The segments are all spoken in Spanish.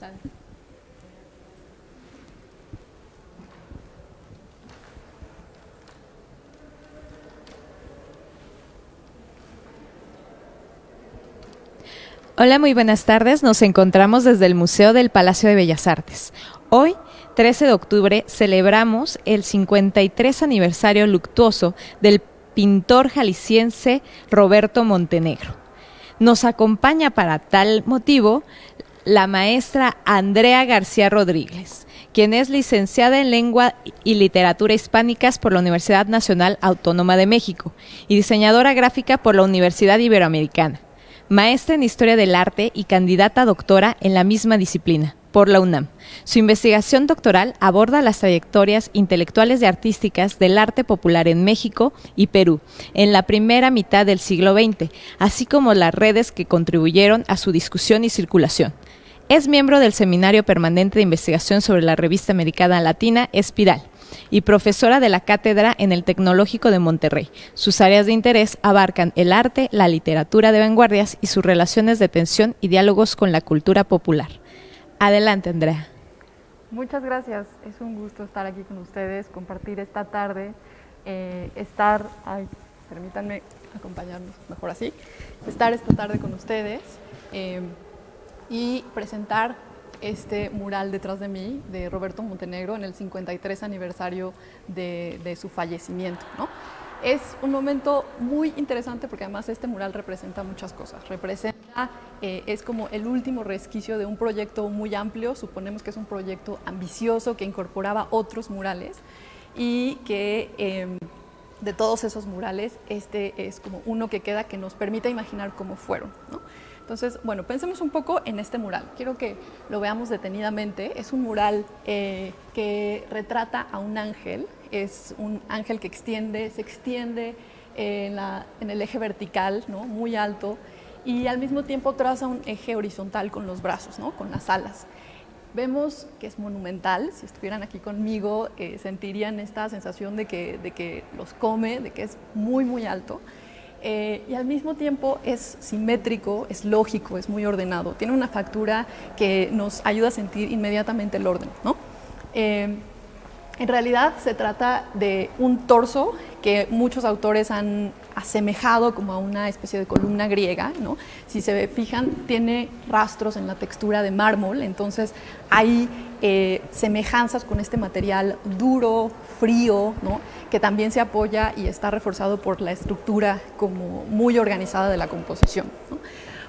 Adelante. Hola, muy buenas tardes. Nos encontramos desde el Museo del Palacio de Bellas Artes. Hoy, 13 de octubre, celebramos el 53 aniversario luctuoso del pintor jalisciense Roberto Montenegro. Nos acompaña para tal motivo la maestra Andrea García Rodríguez, quien es licenciada en Lengua y Literatura Hispánicas por la Universidad Nacional Autónoma de México y diseñadora gráfica por la Universidad Iberoamericana, maestra en Historia del Arte y candidata a doctora en la misma disciplina por la UNAM. Su investigación doctoral aborda las trayectorias intelectuales y artísticas del arte popular en México y Perú en la primera mitad del siglo XX, así como las redes que contribuyeron a su discusión y circulación. Es miembro del Seminario Permanente de Investigación sobre la Revista Americana Latina, Espiral, y profesora de la cátedra en el Tecnológico de Monterrey. Sus áreas de interés abarcan el arte, la literatura de vanguardias y sus relaciones de tensión y diálogos con la cultura popular. Adelante, Andrea. Muchas gracias. Es un gusto estar aquí con ustedes, compartir esta tarde, permítanme acompañarnos mejor así, estar esta tarde con ustedes y presentar este mural detrás de mí de Roberto Montenegro en el 53 aniversario de su fallecimiento, ¿no? Es un momento muy interesante porque además este mural representa muchas cosas. Es como el último resquicio de un proyecto muy amplio, suponemos que es un proyecto ambicioso que incorporaba otros murales y que de todos esos murales este es como uno que queda que nos permite imaginar cómo fueron, ¿no? Entonces, bueno, pensemos un poco en este mural. Quiero que lo veamos detenidamente. Es un mural que retrata a un ángel. Es un ángel que se extiende en el eje vertical, ¿no? Muy alto, y al mismo tiempo traza un eje horizontal con los brazos, ¿no? Con las alas. Vemos que es monumental. Si estuvieran aquí conmigo, sentirían esta sensación de que los come, de que es muy, muy alto. Y al mismo tiempo es simétrico, es lógico, es muy ordenado. Tiene una factura que nos ayuda a sentir inmediatamente el orden, ¿no? En realidad se trata de un torso que muchos autores han asemejado como a una especie de columna griega, ¿no? Si se fijan, tiene rastros en la textura de mármol, entonces hay semejanzas con este material duro, frío, ¿no? Que también se apoya y está reforzado por la estructura como muy organizada de la composición, ¿no?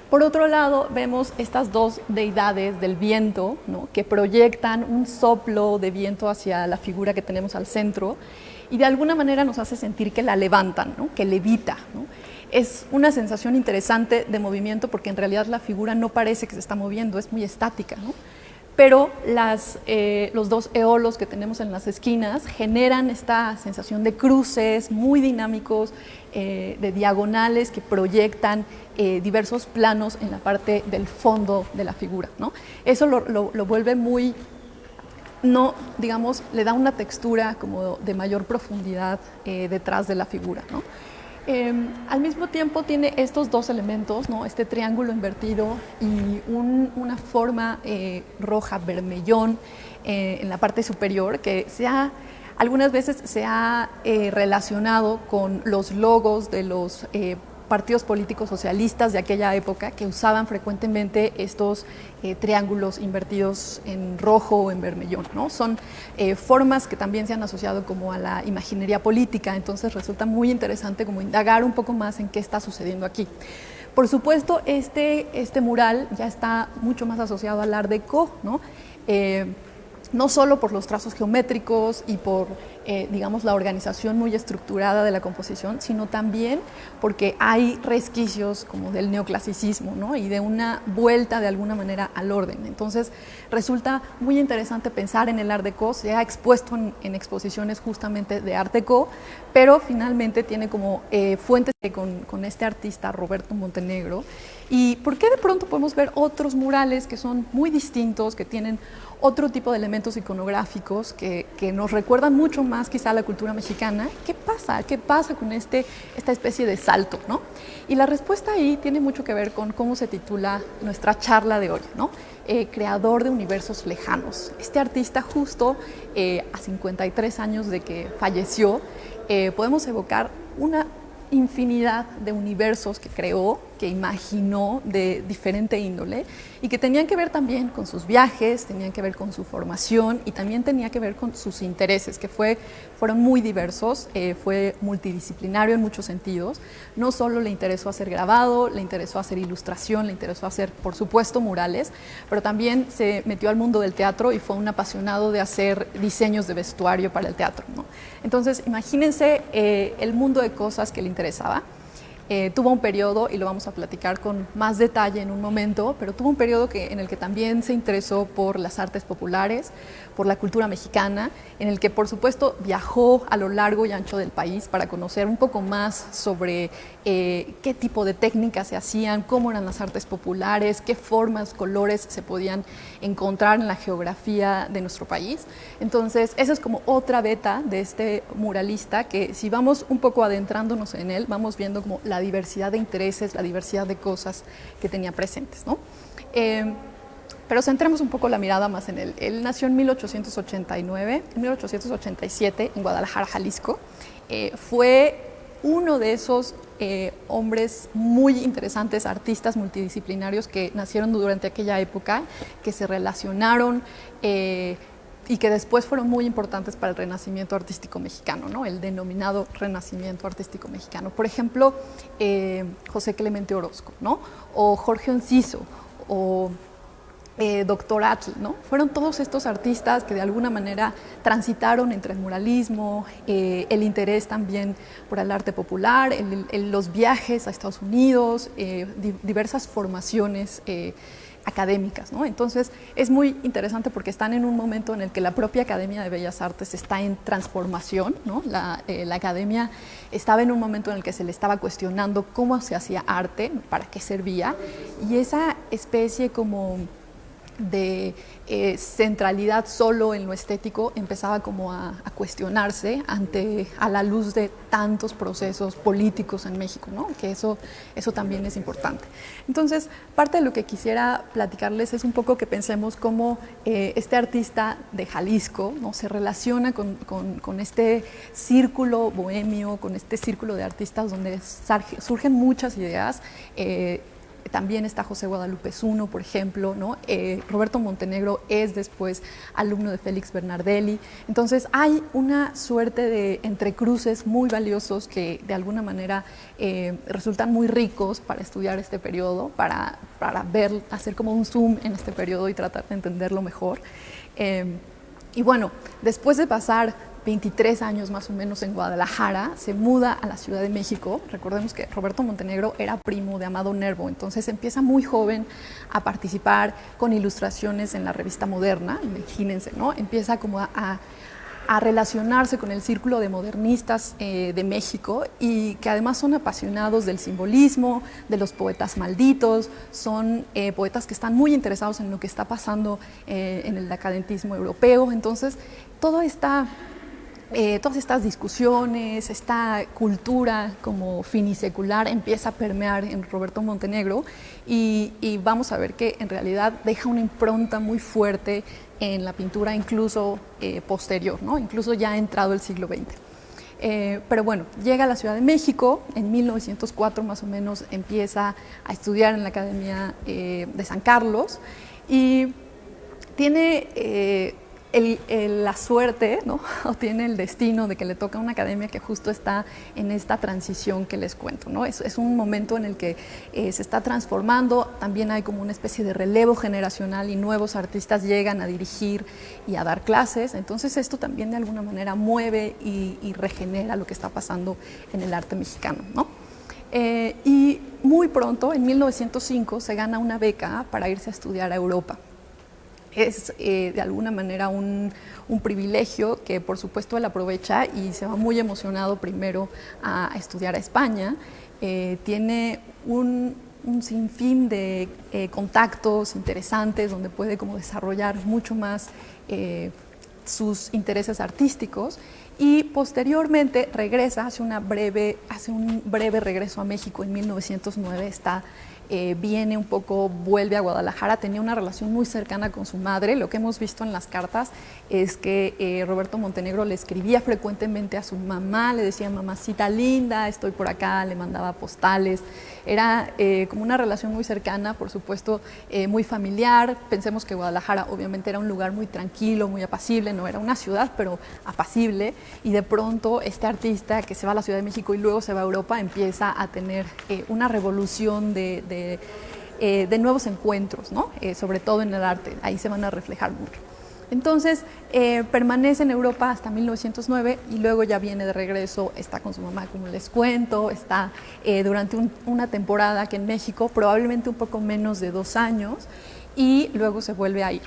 Por otro lado, vemos estas dos deidades del viento, ¿no? Que proyectan un soplo de viento hacia la figura que tenemos al centro y de alguna manera nos hace sentir que la levantan, ¿no? Que levita, ¿no? Es una sensación interesante de movimiento porque en realidad la figura no parece que se está moviendo, es muy estática, ¿no? Pero los dos eolos que tenemos en las esquinas generan esta sensación de cruces muy dinámicos, de diagonales que proyectan diversos planos en la parte del fondo de la figura, ¿no? Eso lo vuelve muy, no, digamos, le da una textura como de mayor profundidad detrás de la figura, ¿no? Al mismo tiempo tiene estos dos elementos, ¿no? Este triángulo invertido y una forma roja vermellón en la parte superior que algunas veces se ha relacionado con los logos de los partidos políticos socialistas de aquella época que usaban frecuentemente estos triángulos invertidos en rojo o en vermellón, ¿no? Son formas que también se han asociado como a la imaginería política, entonces resulta muy interesante como indagar un poco más en qué está sucediendo aquí. Por supuesto, este mural ya está mucho más asociado al Art Deco, ¿no? No solo por los trazos geométricos y por, digamos, la organización muy estructurada de la composición, sino también porque hay resquicios como del neoclasicismo, ¿no? Y de una vuelta de alguna manera al orden. Entonces resulta muy interesante pensar en el Art Deco. Se ha expuesto en exposiciones justamente de Art Deco, pero finalmente tiene como fuentes con este artista Roberto Montenegro. ¿Y por qué de pronto podemos ver otros murales que son muy distintos, que tienen otro tipo de elementos iconográficos que nos recuerdan mucho más quizá a la cultura mexicana, ¿qué pasa? ¿Qué pasa con esta especie de salto, ¿no? Y la respuesta ahí tiene mucho que ver con cómo se titula nuestra charla de hoy, ¿no? Creador de universos lejanos. Este artista justo a 53 años de que falleció, podemos evocar una infinidad de universos que creó, que imaginó de diferente índole y que tenían que ver también con sus viajes, tenían que ver con su formación y también tenía que ver con sus intereses, que fueron muy diversos, fue multidisciplinario en muchos sentidos. No solo le interesó hacer grabado, le interesó hacer ilustración, le interesó hacer, por supuesto, murales, pero también se metió al mundo del teatro y fue un apasionado de hacer diseños de vestuario para el teatro, ¿no? Entonces, imagínense el mundo de cosas que le interesaba. Tuvo un periodo, y lo vamos a platicar con más detalle en un momento, pero tuvo un periodo en el que también se interesó por las artes populares, por la cultura mexicana, en el que por supuesto viajó a lo largo y ancho del país para conocer un poco más sobre qué tipo de técnicas se hacían, cómo eran las artes populares, qué formas, colores se podían encontrar en la geografía de nuestro país. Entonces, esa es como otra beta de este muralista que, si vamos un poco adentrándonos en él, vamos viendo como la diversidad de intereses, la diversidad de cosas que tenía presentes, ¿no? Pero centremos un poco la mirada más en él. Él nació en 1889, en 1887 en Guadalajara, Jalisco. Fue uno de esos hombres muy interesantes, artistas multidisciplinarios que nacieron durante aquella época, que se relacionaron y que después fueron muy importantes para el renacimiento artístico mexicano, ¿no? El denominado renacimiento artístico mexicano. Por ejemplo, José Clemente Orozco, ¿no? O Jorge Enciso, o Doctor Atl, ¿no? Fueron todos estos artistas que de alguna manera transitaron entre el muralismo, el interés también por el arte popular, los viajes a Estados Unidos, diversas formaciones académicas, ¿no? Entonces es muy interesante porque están en un momento en el que la propia Academia de Bellas Artes está en transformación, ¿no? La academia estaba en un momento en el que se le estaba cuestionando cómo se hacía arte, para qué servía, y esa especie como de centralidad solo en lo estético empezaba como a cuestionarse a la luz de tantos procesos políticos en México, ¿no? Que eso también es importante. Entonces, parte de lo que quisiera platicarles es un poco que pensemos cómo este artista de Jalisco, ¿no? Se relaciona con este círculo bohemio, con este círculo de artistas donde surgen muchas ideas. También está José Guadalupe Zuno, por ejemplo, ¿no? Roberto Montenegro es después alumno de Félix Bernardelli. Entonces hay una suerte de entrecruces muy valiosos que de alguna manera resultan muy ricos para estudiar este periodo, para hacer como un zoom en este periodo y tratar de entenderlo mejor. Y bueno, después de pasar 23 años más o menos en Guadalajara, se muda a la Ciudad de México. Recordemos que Roberto Montenegro era primo de Amado Nervo, entonces empieza muy joven a participar con ilustraciones en la revista Moderna, imagínense, ¿no? Empieza como a relacionarse con el círculo de modernistas de México, y que además son apasionados del simbolismo, de los poetas malditos, son poetas que están muy interesados en lo que está pasando en el decadentismo europeo. Entonces, todas estas discusiones, esta cultura como finisecular empieza a permear en Roberto Montenegro, y vamos a ver que en realidad deja una impronta muy fuerte en la pintura incluso posterior, ¿no? Incluso ya ha entrado el siglo XX. Pero bueno, llega a la Ciudad de México, en 1904 más o menos empieza a estudiar en la Academia de San Carlos, y tiene la suerte, ¿no? O tiene el destino de que le toca una academia que justo está en esta transición que les cuento, ¿no? Es un momento en el que se está transformando, también hay como una especie de relevo generacional y nuevos artistas llegan a dirigir y a dar clases. Entonces esto también de alguna manera mueve y regenera lo que está pasando en el arte mexicano, ¿no? Y muy pronto, en 1905, se gana una beca para irse a estudiar a Europa. Es de alguna manera un privilegio que por supuesto él aprovecha y se va muy emocionado primero a estudiar a España. Tiene un sinfín de contactos interesantes donde puede como desarrollar mucho más sus intereses artísticos, y posteriormente regresa, hace un breve regreso a México en 1909, viene un poco, vuelve a Guadalajara, tenía una relación muy cercana con su madre. Lo que hemos visto en las cartas es que Roberto Montenegro le escribía frecuentemente a su mamá, le decía: mamacita linda, estoy por acá, le mandaba postales. Era como una relación muy cercana, por supuesto, muy familiar. Pensemos que Guadalajara obviamente era un lugar muy tranquilo, muy apacible, no era una ciudad, pero apacible, y de pronto este artista que se va a la Ciudad de México y luego se va a Europa empieza a tener una revolución de nuevos encuentros, ¿no? Sobre todo en el arte, ahí se van a reflejar mucho. Entonces permanece en Europa hasta 1909 y luego ya viene de regreso, está con su mamá, como les cuento, está durante una temporada aquí en México, probablemente un poco menos de 2 años, y luego se vuelve a ir.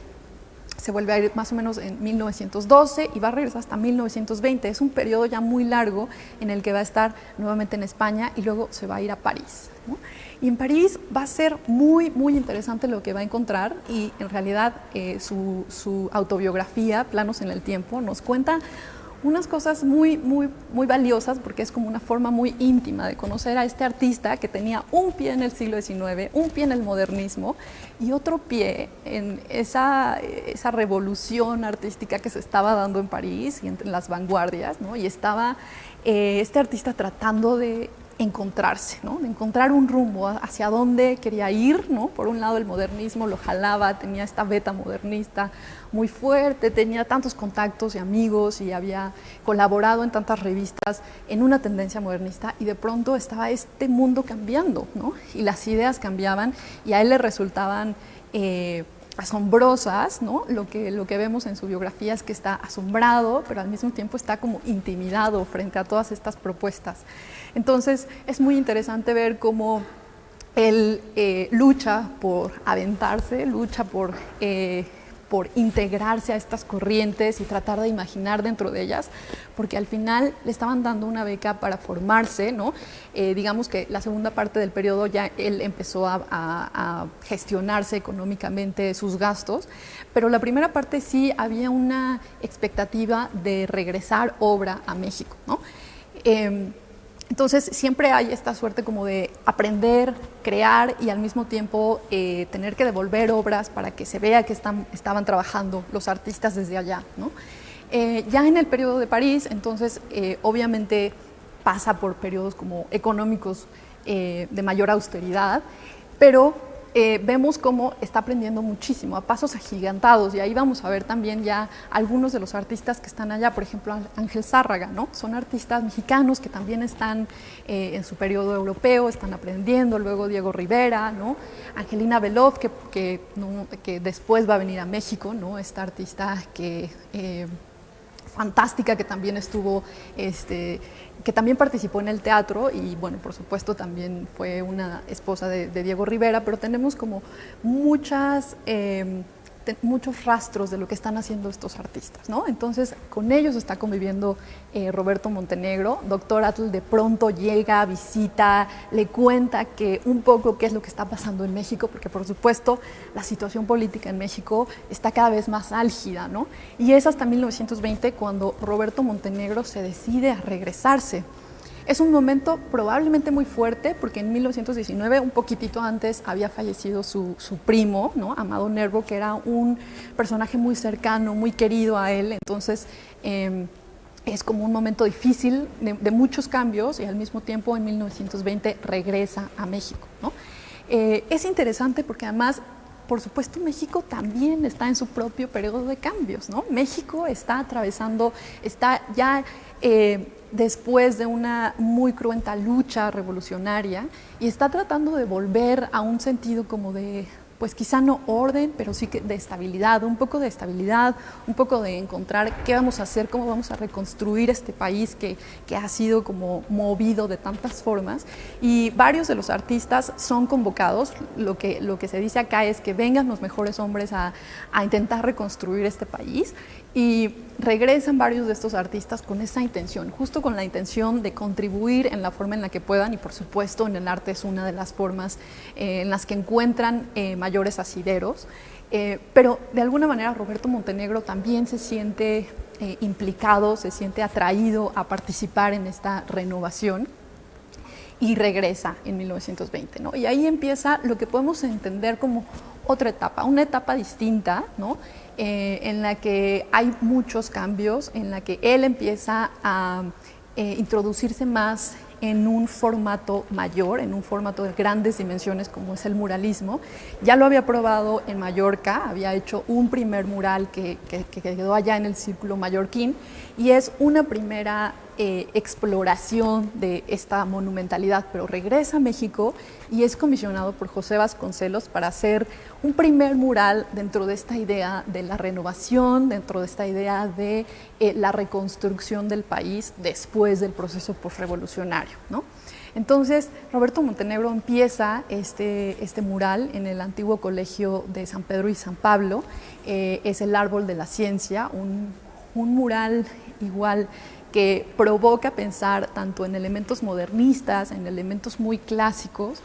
Se vuelve a ir más o menos en 1912 y va a regresar hasta 1920. Es un periodo ya muy largo en el que va a estar nuevamente en España y luego se va a ir a París, ¿no? Y en París va a ser muy, muy interesante lo que va a encontrar, y en realidad su autobiografía, Planos en el Tiempo, nos cuenta unas cosas muy, muy, muy valiosas, porque es como una forma muy íntima de conocer a este artista que tenía un pie en el siglo XIX, un pie en el modernismo y otro pie en esa revolución artística que se estaba dando en París y en las vanguardias, ¿no? Y estaba este artista tratando de encontrarse, ¿no? De encontrar un rumbo hacia dónde quería ir, ¿no? Por un lado el modernismo lo jalaba, tenía esta beta modernista muy fuerte, tenía tantos contactos y amigos y había colaborado en tantas revistas en una tendencia modernista, y de pronto estaba este mundo cambiando, ¿no? Y las ideas cambiaban y a él le resultaban asombrosas, ¿no? Lo que vemos en su biografía es que está asombrado, pero al mismo tiempo está como intimidado frente a todas estas propuestas. Entonces es muy interesante ver cómo él lucha por aventarse, lucha por integrarse a estas corrientes y tratar de imaginar dentro de ellas, porque al final le estaban dando una beca para formarse, ¿no? Digamos que la segunda parte del periodo ya él empezó a gestionarse económicamente sus gastos, pero la primera parte sí había una expectativa de regresar obra a México, ¿no? Entonces siempre hay esta suerte como de aprender, crear y al mismo tiempo tener que devolver obras para que se vea que estaban trabajando los artistas desde allá, ¿no? Ya en el periodo de París, entonces obviamente pasa por periodos como económicos de mayor austeridad, pero vemos cómo está aprendiendo muchísimo, a pasos agigantados, y ahí vamos a ver también ya algunos de los artistas que están allá, por ejemplo Ángel Zárraga, ¿no? Son artistas mexicanos que también están en su periodo europeo, están aprendiendo, luego Diego Rivera, ¿no? Angelina Beloff, que después va a venir a México, ¿no? Esta artista fantástica que también estuvo que también participó en el teatro y, bueno, por supuesto también fue una esposa de Diego Rivera, pero tenemos como muchos rastros de lo que están haciendo estos artistas, ¿no? Entonces, con ellos está conviviendo Roberto Montenegro. Doctor Atl de pronto llega, visita, le cuenta que un poco qué es lo que está pasando en México, porque por supuesto la situación política en México está cada vez más álgida, ¿no? Y es hasta 1920 cuando Roberto Montenegro se decide a regresarse. Es un momento probablemente muy fuerte porque en 1919, un poquitito antes, había fallecido su primo, ¿no? Amado Nervo, que era un personaje muy cercano, muy querido a él. Entonces es como un momento difícil de muchos cambios, y al mismo tiempo en 1920 regresa a México, ¿no? Es interesante porque además, por supuesto, México también está en su propio periodo de cambios, ¿no? México está atravesando, está ya después de una muy cruenta lucha revolucionaria, y está tratando de volver a un sentido como de, pues quizá no orden, pero sí que de estabilidad, un poco de encontrar qué vamos a hacer, cómo vamos a reconstruir este país que ha sido como movido de tantas formas. Y varios de los artistas son convocados. Lo que se dice acá es que vengan los mejores hombres a intentar reconstruir este país, y regresan varios de estos artistas con esa intención, justo con la intención de contribuir en la forma en la que puedan, y por supuesto en el arte es una de las formas en las que encuentran mayores asideros, pero de alguna manera Roberto Montenegro también se siente implicado, se siente atraído a participar en esta renovación y regresa en 1920, ¿no? Y ahí empieza lo que podemos entender como otra etapa, una etapa distinta, ¿no? En la que hay muchos cambios, en la que él empieza a introducirse más en un formato mayor, en un formato de grandes dimensiones como es el muralismo. Ya lo había probado en Mallorca, había hecho un primer mural que quedó allá en el Círculo Mallorquín y es una primera exploración de esta monumentalidad, pero regresa a México y es comisionado por José Vasconcelos para hacer un primer mural dentro de esta idea de la renovación, dentro de esta idea de la reconstrucción del país después del proceso posrevolucionario, ¿no? Entonces, Roberto Montenegro empieza este mural en el antiguo colegio de San Pedro y San Pablo, es el Árbol de la Ciencia, un mural igual que provoca pensar tanto en elementos modernistas, en elementos muy clásicos,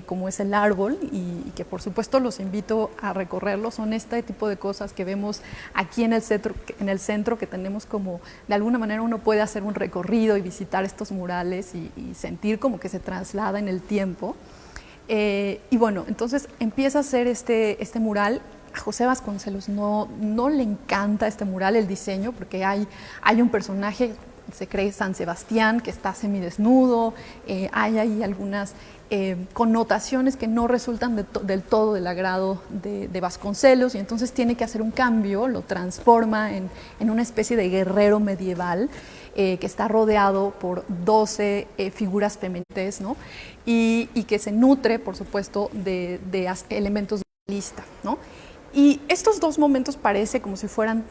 como es el árbol, y que por supuesto los invito a recorrerlo. Son este tipo de cosas que vemos aquí en el centro que tenemos como, de alguna manera uno puede hacer un recorrido y visitar estos murales y sentir como que se traslada en el tiempo. Y bueno, entonces empieza a hacer este mural. A José Vasconcelos no le encanta este mural, el diseño, porque hay un personaje, se cree San Sebastián, que está semidesnudo, hay ahí algunas connotaciones que no resultan del todo del agrado de Vasconcelos, y entonces tiene que hacer un cambio, lo transforma en una especie de guerrero medieval que está rodeado por 12 figuras femeninas, ¿no? y que se nutre, por supuesto, de elementos de la lista, ¿no? Y estos dos momentos parece como si fueran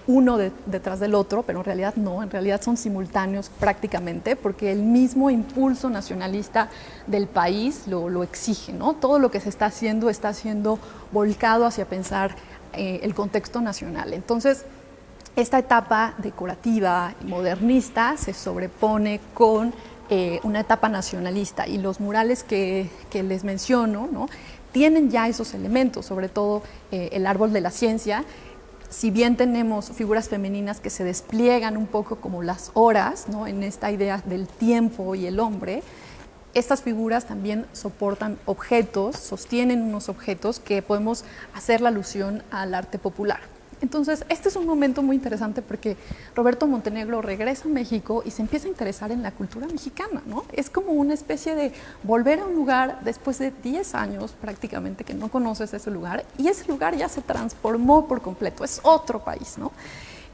uno detrás del otro, pero en realidad no, en realidad son simultáneos prácticamente, porque el mismo impulso nacionalista del país lo exige, ¿no? Todo lo que se está siendo volcado hacia pensar el contexto nacional. Entonces, esta etapa decorativa y modernista se sobrepone con una etapa nacionalista, y los murales que les menciono, ¿no?, tienen ya esos elementos, sobre todo el Árbol de la Ciencia. Si bien tenemos figuras femeninas que se despliegan un poco como las horas, ¿no?, en esta idea del tiempo y el hombre, estas figuras también soportan objetos, sostienen unos objetos que podemos hacer la alusión al arte popular. Entonces, este es un momento muy interesante porque Roberto Montenegro regresa a México y se empieza a interesar en la cultura mexicana, ¿no? Es como una especie de volver a un lugar después de 10 años prácticamente que no conoces ese lugar, y ese lugar ya se transformó por completo, es otro país, ¿no?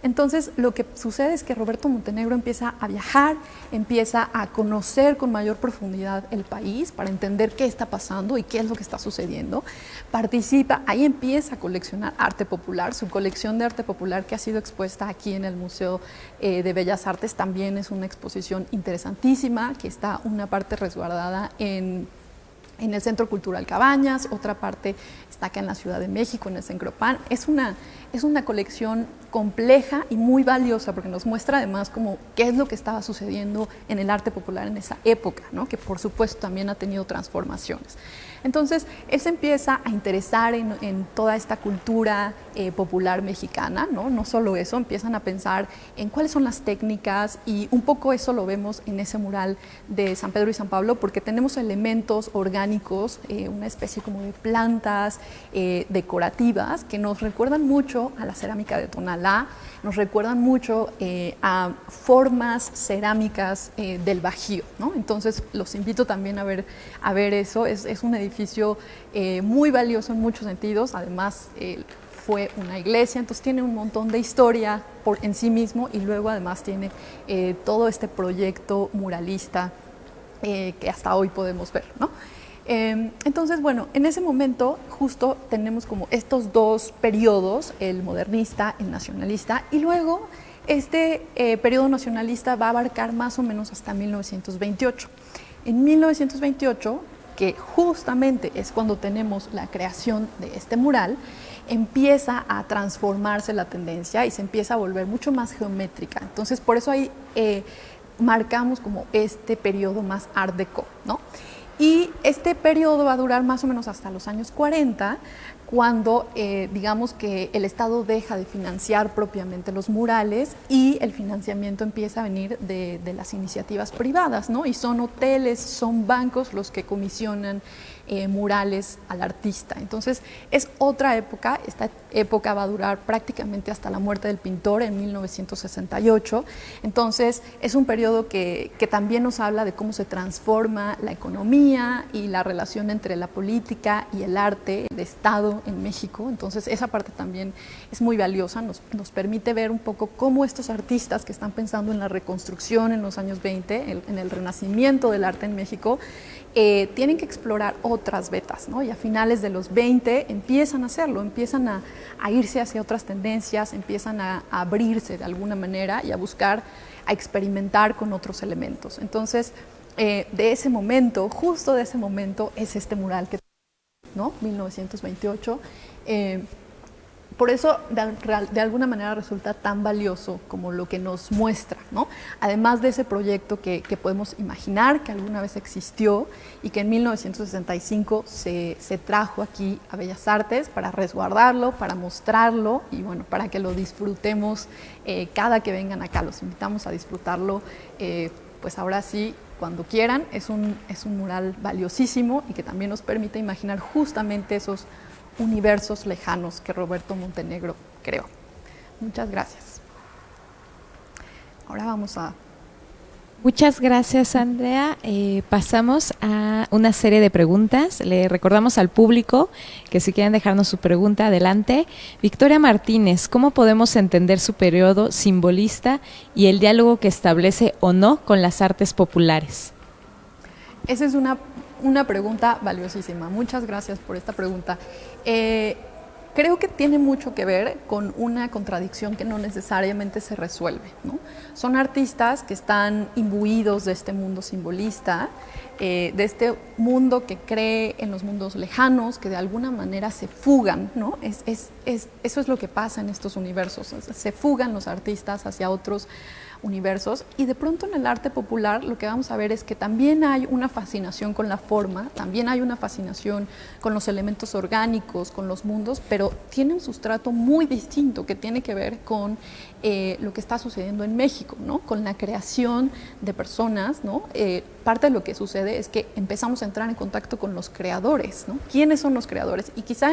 Entonces, lo que sucede es que Roberto Montenegro empieza a viajar, empieza a conocer con mayor profundidad el país para entender qué está pasando y qué es lo que está sucediendo. Participa, ahí empieza a coleccionar arte popular. Su colección de arte popular, que ha sido expuesta aquí en el Museo de Bellas Artes, también es una exposición interesantísima, que está una parte resguardada en el Centro Cultural Cabañas, otra parte está acá en la Ciudad de México, en el Cencropan. Es una colección compleja y muy valiosa porque nos muestra además como qué es lo que estaba sucediendo en el arte popular en esa época, ¿no?, que por supuesto también ha tenido transformaciones. Entonces, él se empieza a interesar en toda esta cultura popular mexicana, ¿no? No solo eso, empiezan a pensar en cuáles son las técnicas, y un poco eso lo vemos en ese mural de San Pedro y San Pablo, porque tenemos elementos orgánicos, una especie como de plantas decorativas que nos recuerdan mucho a la cerámica de Tonalá, nos recuerdan mucho a formas cerámicas del Bajío, ¿no? Entonces, los invito también a ver eso. Es un edificio muy valioso en muchos sentidos, además fue una iglesia, entonces tiene un montón de historia en sí mismo, y luego además tiene todo este proyecto muralista que hasta hoy podemos ver, ¿no? Entonces, bueno, en ese momento justo tenemos como estos dos periodos, el modernista, el nacionalista, y luego este periodo nacionalista va a abarcar más o menos hasta 1928. En 1928, que justamente es cuando tenemos la creación de este mural, empieza a transformarse la tendencia y se empieza a volver mucho más geométrica. Entonces, por eso ahí marcamos como este periodo más Art Deco, ¿no? Y este periodo va a durar más o menos hasta los años 40, cuando digamos que el Estado deja de financiar propiamente los murales y el financiamiento empieza a venir de las iniciativas privadas, ¿no? Y son hoteles, son bancos los que comisionan murales al artista. Entonces es otra época, esta época va a durar prácticamente hasta la muerte del pintor en 1968. Entonces es un periodo que también nos habla de cómo se transforma la economía y la relación entre la política y el arte de Estado en México. Entonces esa parte también es muy valiosa, nos permite ver un poco cómo estos artistas que están pensando en la reconstrucción en los años 20, en el renacimiento del arte en México, tienen que explorar otras vetas, ¿no? Y a finales de los 20 empiezan a hacerlo, empiezan a irse hacia otras tendencias, empiezan a abrirse de alguna manera y a buscar, a experimentar con otros elementos. Entonces, de ese momento, justo de ese momento, es este mural que, ¿no? 1928. Por eso, de alguna manera, resulta tan valioso como lo que nos muestra, ¿no? Además de ese proyecto que podemos imaginar que alguna vez existió y que en 1965 se trajo aquí a Bellas Artes para resguardarlo, para mostrarlo y bueno, para que lo disfrutemos cada que vengan acá. Los invitamos a disfrutarlo, pues ahora sí, cuando quieran. Es un mural valiosísimo y que también nos permite imaginar justamente esos universos lejanos que Roberto Montenegro creó. Muchas gracias. Ahora vamos a... Muchas gracias, Andrea. Pasamos a una serie de preguntas. Le recordamos al público que si quieren dejarnos su pregunta, adelante. Victoria Martínez, ¿cómo podemos entender su periodo simbolista y el diálogo que establece o no con las artes populares? Esa es una pregunta valiosísima. Muchas gracias por esta pregunta. Creo que tiene mucho que ver con una contradicción que no necesariamente se resuelve, ¿no? Son artistas que están imbuidos de este mundo simbolista, de este mundo que cree en los mundos lejanos, que de alguna manera se fugan, ¿no? Eso es lo que pasa en estos universos, se fugan los artistas hacia otros universos, y de pronto en el arte popular lo que vamos a ver es que también hay una fascinación con la forma, también hay una fascinación con los elementos orgánicos, con los mundos, pero tiene un sustrato muy distinto que tiene que ver con lo que está sucediendo en México, ¿no? Con la creación de personas, ¿no? Parte de lo que sucede es que empezamos a entrar en contacto con los creadores, ¿no? ¿Quiénes son los creadores? Y quizá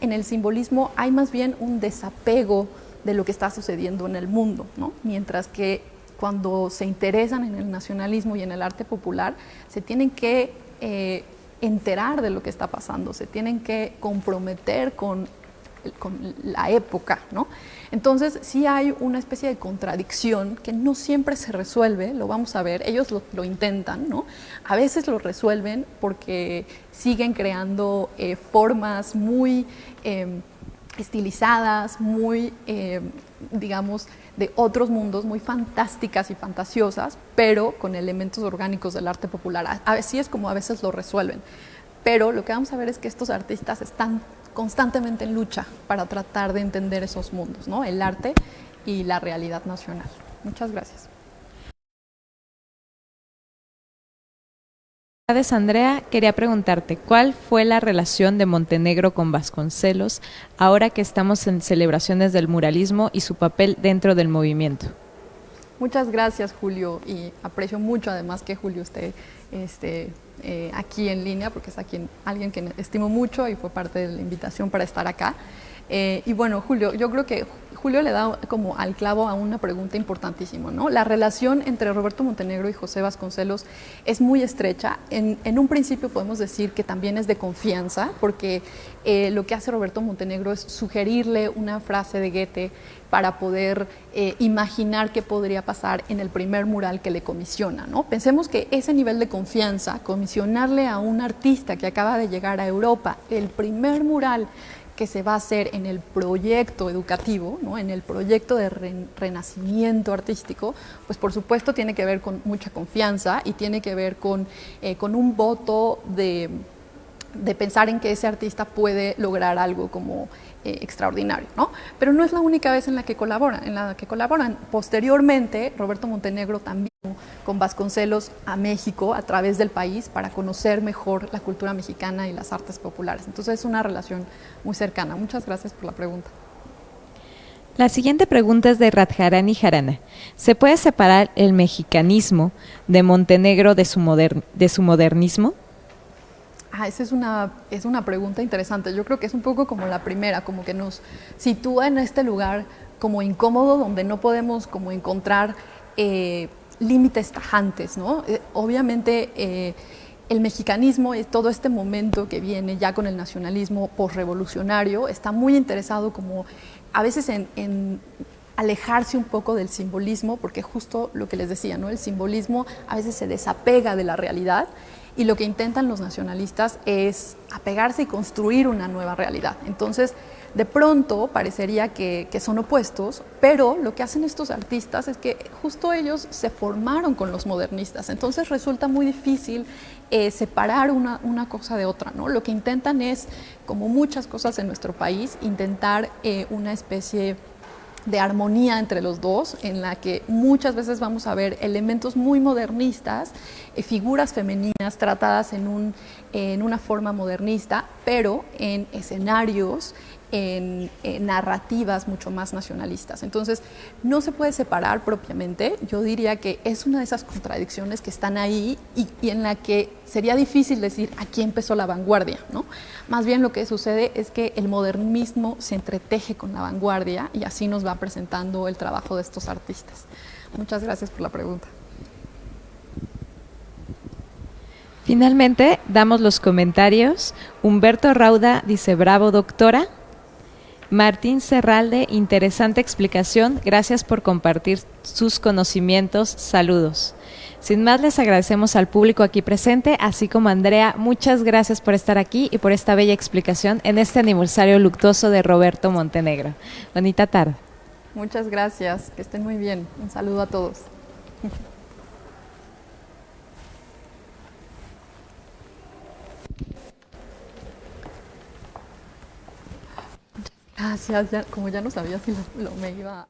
en el simbolismo hay más bien un desapego de lo que está sucediendo en el mundo, ¿no? Mientras que cuando se interesan en el nacionalismo y en el arte popular, se tienen que enterar de lo que está pasando, se tienen que comprometer con la época, ¿no? Entonces sí hay una especie de contradicción que no siempre se resuelve, lo vamos a ver, ellos lo intentan, ¿no? A veces lo resuelven porque siguen creando formas muy estilizadas, muy, digamos, de otros mundos, muy fantásticas y fantasiosas, pero con elementos orgánicos del arte popular. Así es como a veces lo resuelven. Pero lo que vamos a ver es que estos artistas están constantemente en lucha para tratar de entender esos mundos, ¿no? El arte y la realidad nacional. Muchas gracias. Andrea, quería preguntarte, ¿cuál fue la relación de Montenegro con Vasconcelos ahora que estamos en celebraciones del muralismo y su papel dentro del movimiento? Muchas gracias, Julio, y aprecio mucho además que Julio esté aquí en línea, porque es alguien que estimo mucho y fue parte de la invitación para estar acá. Y bueno, Julio, yo creo que Julio le da como al clavo a una pregunta importantísima, ¿no? La relación entre Roberto Montenegro y José Vasconcelos es muy estrecha. En un principio podemos decir que también es de confianza, porque lo que hace Roberto Montenegro es sugerirle una frase de Goethe para poder imaginar qué podría pasar en el primer mural que le comisiona, ¿no? Pensemos que ese nivel de confianza, comisionarle a un artista que acaba de llegar a Europa el primer mural que se va a hacer en el proyecto educativo, ¿no? En el proyecto de renacimiento artístico, pues por supuesto tiene que ver con mucha confianza y tiene que ver con un voto de de pensar en que ese artista puede lograr algo como extraordinario, ¿no? Pero no es la única vez en la que colaboran. Posteriormente, Roberto Montenegro también con Vasconcelos a México a través del país para conocer mejor la cultura mexicana y las artes populares. Entonces es una relación muy cercana. Muchas gracias por la pregunta. La siguiente pregunta es de Radharani Jarana. ¿Se puede separar el mexicanismo de Montenegro de su modernismo? Esa es una pregunta interesante. Yo creo que es un poco como la primera, como que nos sitúa en este lugar como incómodo donde no podemos como encontrar límites tajantes, ¿no? Obviamente el mexicanismo y todo este momento que viene ya con el nacionalismo posrevolucionario está muy interesado como a veces en alejarse un poco del simbolismo, porque justo lo que les decía, ¿no? El simbolismo a veces se desapega de la realidad y lo que intentan los nacionalistas es apegarse y construir una nueva realidad. Entonces, de pronto parecería que son opuestos, pero lo que hacen estos artistas es que justo ellos se formaron con los modernistas, entonces resulta muy difícil separar una cosa de otra, ¿no? Lo que intentan es, como muchas cosas en nuestro país, intentar una especie de armonía entre los dos, en la que muchas veces vamos a ver elementos muy modernistas, figuras femeninas tratadas en una forma modernista, pero en escenarios, en narrativas mucho más nacionalistas. Entonces, no se puede separar propiamente. Yo diría que es una de esas contradicciones que están ahí y en la que sería difícil decir aquí empezó la vanguardia, ¿no? Más bien lo que sucede es que el modernismo se entreteje con la vanguardia y así nos va presentando el trabajo de estos artistas. Muchas gracias por la pregunta. Finalmente, damos los comentarios. Humberto Rauda dice, bravo doctora. Martín Serralde, interesante explicación. Gracias por compartir sus conocimientos. Saludos. Sin más, les agradecemos al público aquí presente, así como a Andrea. Muchas gracias por estar aquí y por esta bella explicación en este aniversario luctuoso de Roberto Montenegro. Bonita tarde. Muchas gracias. Que estén muy bien. Un saludo a todos. Gracias. Como ya no sabía si me iba